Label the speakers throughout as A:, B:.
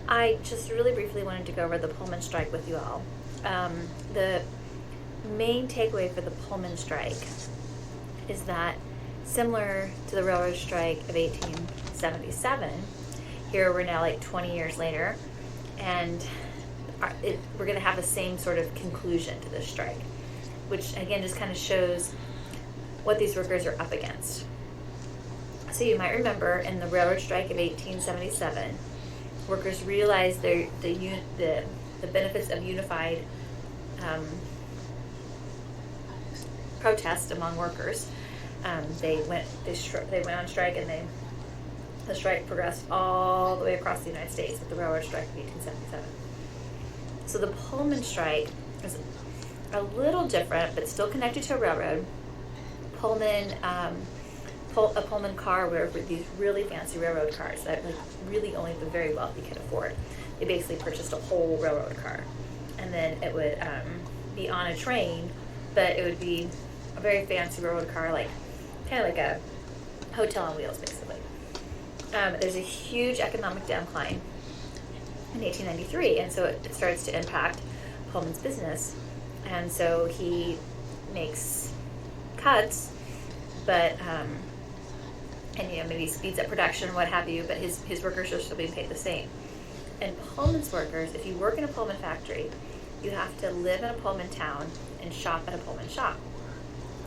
A: I just really briefly wanted to go over the Pullman strike with you all. The main takeaway for the Pullman strike is that, similar to the railroad strike of 1877, here we're now like 20 years later, and we're going to have the same sort of conclusion to this strike, which again just kind of shows what these workers are up against. So you might remember in the railroad strike of 1877, workers realized the benefits of unified protest among workers. They went on strike, and the strike progressed all the way across the United States with the railroad strike of 1877. So the Pullman strike is a little different, but still connected to a railroad. Pullman, a Pullman car were these really fancy railroad cars that like really only the very wealthy could afford. They basically purchased a whole railroad car, and then it would be on a train, but it would be a very fancy railroad car, like kind of like a hotel on wheels, basically. There's a huge economic decline in 1893, and so it starts to impact Pullman's business, and so he makes cuts, but and maybe speeds up production, what have you, but his workers are still being paid the same. And Pullman's workers, if you work in a Pullman factory, you have to live in a Pullman town and shop at a Pullman shop.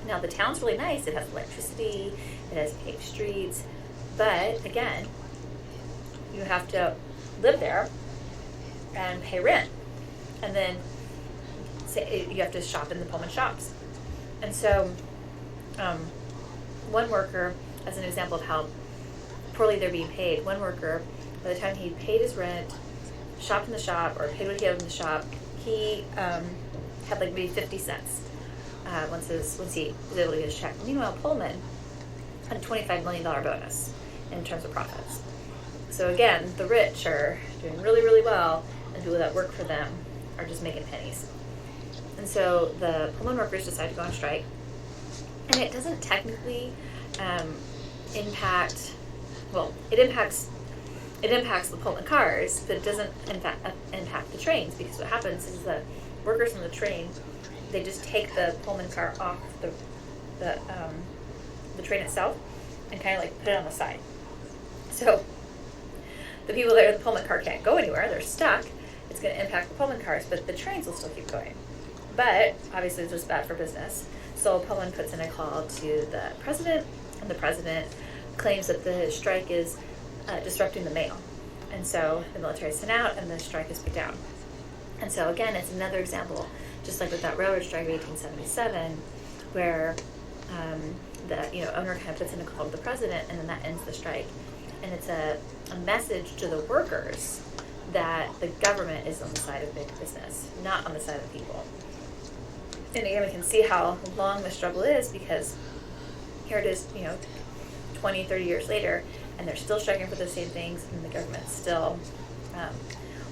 A: Now the town's really nice, it has electricity, it has paved streets, but again, you have to live there and pay rent, and then you have to shop in the Pullman shops. And so one worker, as an example of how poorly they're being paid, one worker, by the time he paid his rent, shopped in the shop, or paid what he owed in the shop, he had like maybe 50 cents once he was able to get his check. Meanwhile, Pullman had a $25 million bonus in terms of profits. So again, the rich are doing really, really well, and people that work for them are just making pennies. And so the Pullman workers decide to go on strike, and it doesn't technically impact, well, it impacts the Pullman cars, but it doesn't impact the trains, because what happens is the workers on the train, they just take the Pullman car off the train itself and kind of like put it on the side. So the people that are in the Pullman car can't go anywhere, they're stuck. It's going to impact the Pullman cars, but the trains will still keep going. But obviously it's just bad for business. So Pullman puts in a call to the president, and the president claims that the strike is disrupting the mail. And so the military sent out, and the strike is put down. And so again, it's another example, just like with that railroad strike of 1877, where the owner kind of puts in a call to the president, and then that ends the strike. And it's a message to the workers that the government is on the side of big business, not on the side of the people. And again, we can see how long the struggle is, because here it is, 20, 30 years later, and they're still striking for the same things, and the government's still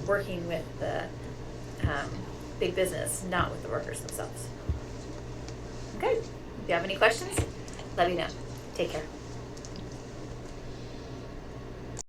A: working with the big business, not with the workers themselves. Okay, if you have any questions, let me know. Take care.